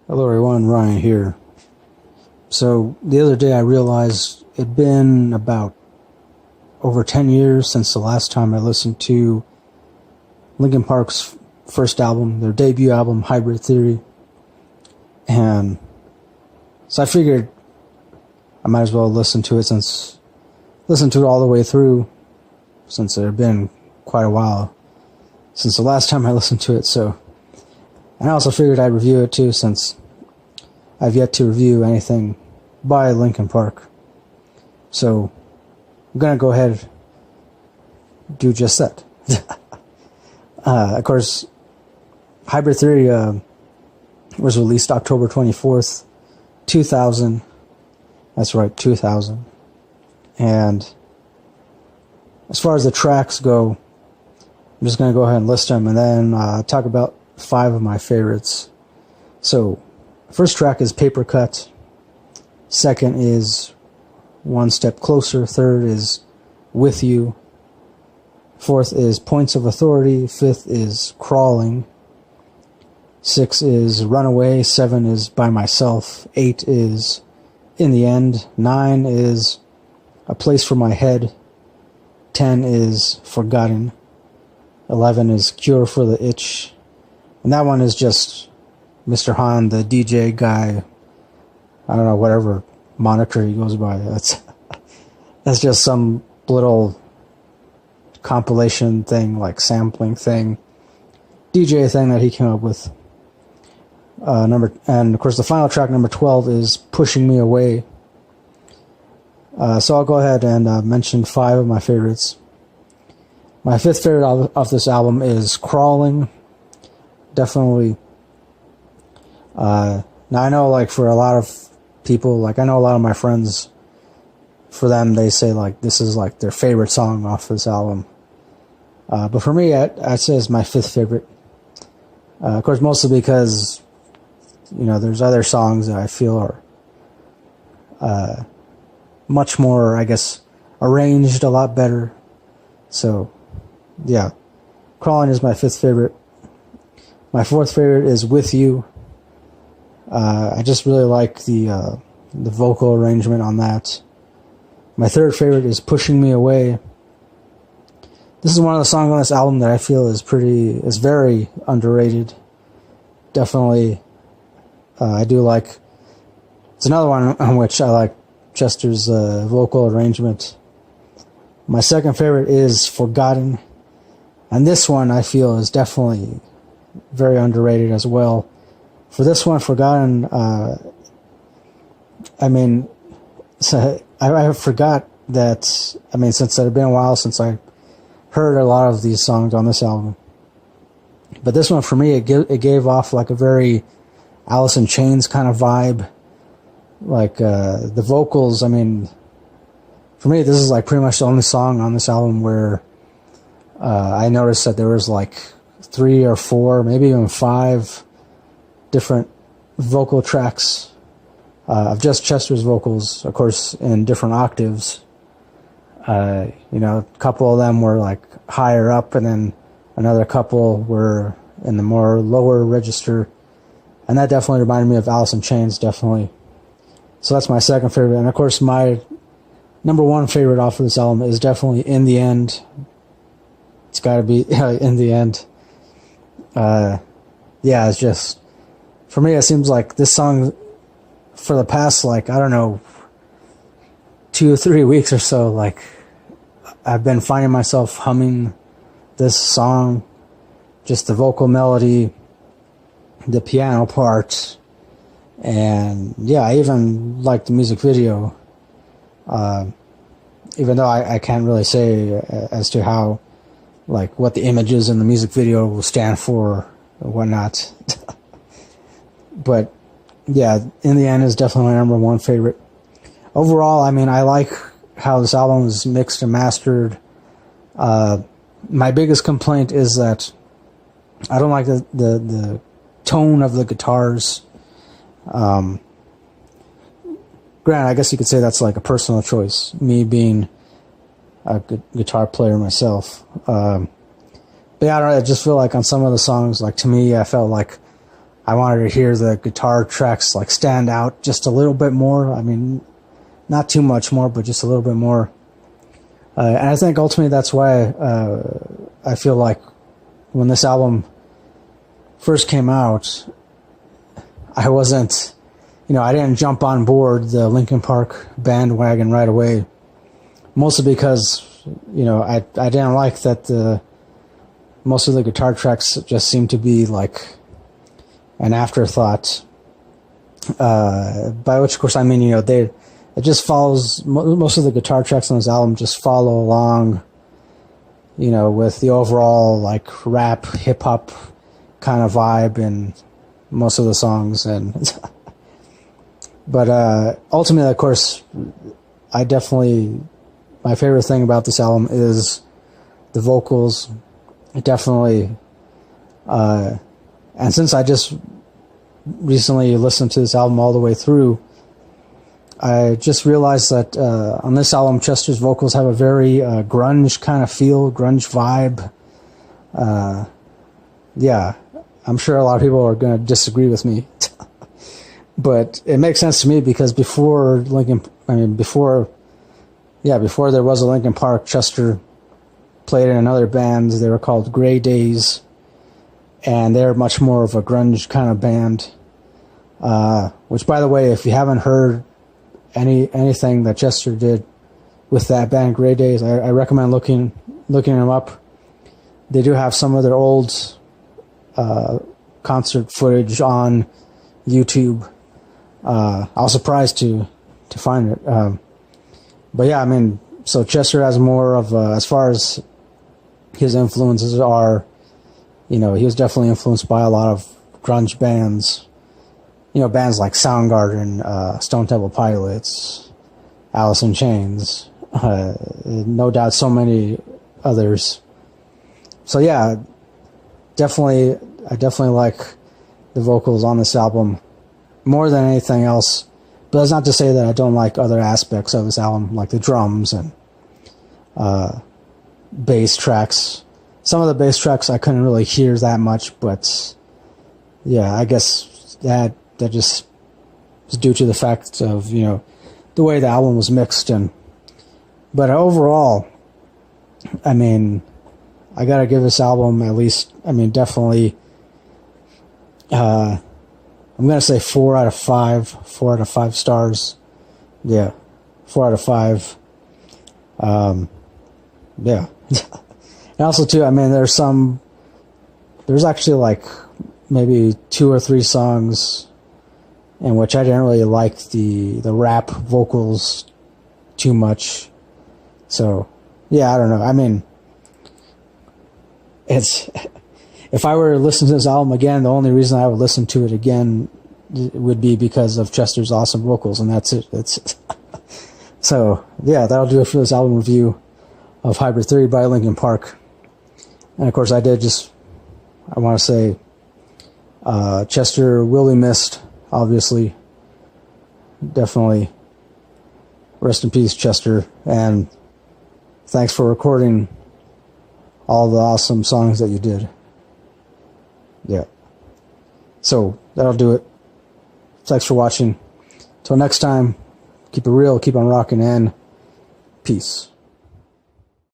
Hello everyone, Ryan here. So the other day I realized it'd been about over 10 years since the last time I listened to Linkin Park's first album, their debut album, Hybrid Theory. And so I figured I might as well listen to it all the way through, since it had been quite a while since the last time I listened to it. So, and I also figured I'd review it too, since I've yet to review anything by Linkin Park. So I'm gonna go ahead and do just that. Of course, Hybrid Theory was released October 24th, 2000. That's right, 2000. And as far as the tracks go, I'm just going to go ahead and list them and then talk about 5 of my favorites. So, first track is Paper Cut. Second is One Step Closer. Third is With You. Fourth is Points of Authority. Fifth is Crawling. 6 is Runaway. 7 is By Myself. 8 is In the End. 9 is A Place for My Head. 10 is Forgotten. 11 is Cure for the Itch. And that one is just Mr. Han, the DJ guy. I don't know, whatever moniker he goes by. That's just some little compilation thing, like sampling thing, DJ thing that he came up with. And of course the final track, number 12, is Pushing Me Away. So I'll go ahead and mention 5 of my favorites. My 5th favorite off this album is Crawling. Definitely. Now I know, like, for a lot of people, like I know a lot of my friends, for them they say like this is like their favorite song off this album. But for me, I'd say it's my 5th favorite. Of course, mostly because, you know, there's other songs that I feel are much more, I guess, arranged a lot better. So, yeah. Crawling is my 5th favorite. My 4th favorite is With You. I just really like the vocal arrangement on that. My 3rd favorite is Pushing Me Away. This is one of the songs on this album that I feel is very underrated. Definitely, I do like. It's another one on which I like Chester's vocal arrangement. My 2nd favorite is Forgotten. And this one I feel is definitely very underrated as well. For this one, Forgotten, I mean, so I forgot that, I mean, since it had been a while since I heard a lot of these songs on this album. But this one, for me, it gave off like a very Alice in Chains kind of vibe. Like, the vocals, I mean, for me, this is like pretty much the only song on this album where I noticed that there was like 3 or 4, maybe even 5 different vocal tracks of just Chester's vocals, of course, in different octaves. You know, a couple of them were like higher up, and then another couple were in the more lower register. And that definitely reminded me of Alice in Chains, definitely. So that's my 2nd favorite. And of course, my number 1 favorite off of this album is definitely In the End. It's got to be In the End. Yeah, it's just, for me, it seems like this song, for the past, like, I don't know, 2 or 3 weeks or so, like, I've been finding myself humming this song, just the vocal melody, the piano part, and yeah, I even like the music video, even though I can't really say as to how, like, what the images in the music video will stand for or whatnot. But yeah, In the End is definitely my number 1 favorite. Overall, I mean, I like how this album is mixed and mastered. My biggest complaint is that I don't like the tone of the guitars. Granted, I guess you could say that's like a personal choice, me being a good guitar player myself. But yeah, I don't know, I just feel like on some of the songs, like, to me, I felt like I wanted to hear the guitar tracks like stand out just a little bit more. I mean, not too much more, but just a little bit more. And I think ultimately that's why I feel like when this album first came out, I wasn't, I didn't jump on board the Linkin Park bandwagon right away. Mostly because, I didn't like that most of the guitar tracks just seemed to be like an afterthought. By which, of course, I mean, it just follows, most of the guitar tracks on this album just follow along, with the overall like rap, hip hop kind of vibe in most of the songs. But ultimately, of course, my favorite thing about this album is the vocals. It definitely, and since I just recently listened to this album all the way through, I just realized that on this album, Chester's vocals have a very grunge kind of feel, grunge vibe. Yeah, I'm sure a lot of people are going to disagree with me. But it makes sense to me because before there was a Linkin Park, Chester played in another band. They were called Daze, and they're much more of a grunge kind of band. Which, by the way, if you haven't heard anything that Chester did with that band, Daze, I recommend looking them up. They do have some of their old concert footage on YouTube. I was surprised to find it. But yeah, I mean, so Chester has more of as far as his influences are, he was definitely influenced by a lot of grunge bands. Bands like Soundgarden, Stone Temple Pilots, Alice in Chains, no doubt so many others. So yeah, I definitely like the vocals on this album more than anything else. But that's not to say that I don't like other aspects of this album, like the drums and bass tracks. Some of the bass tracks I couldn't really hear that much, but yeah, I guess that just is due to the fact of, the way the album was mixed. But overall, I mean, I gotta give this album at least, definitely, I'm going to say 4 out of 5 stars. Yeah, 4 out of 5. Yeah. And also, too, there's actually like maybe 2 or 3 songs in which I didn't really like the rap vocals too much. So, yeah, I don't know. If I were to listen to this album again, the only reason I would listen to it again would be because of Chester's awesome vocals, and that's it. So, yeah, that'll do it for this album review of Hybrid Theory by Linkin Park. And, of course, I want to say Chester will be missed, obviously. Definitely. Rest in peace, Chester. And thanks for recording all the awesome songs that you did. Yeah. So, that'll do it. Thanks for watching. Till next time, keep it real, keep on rocking, and peace.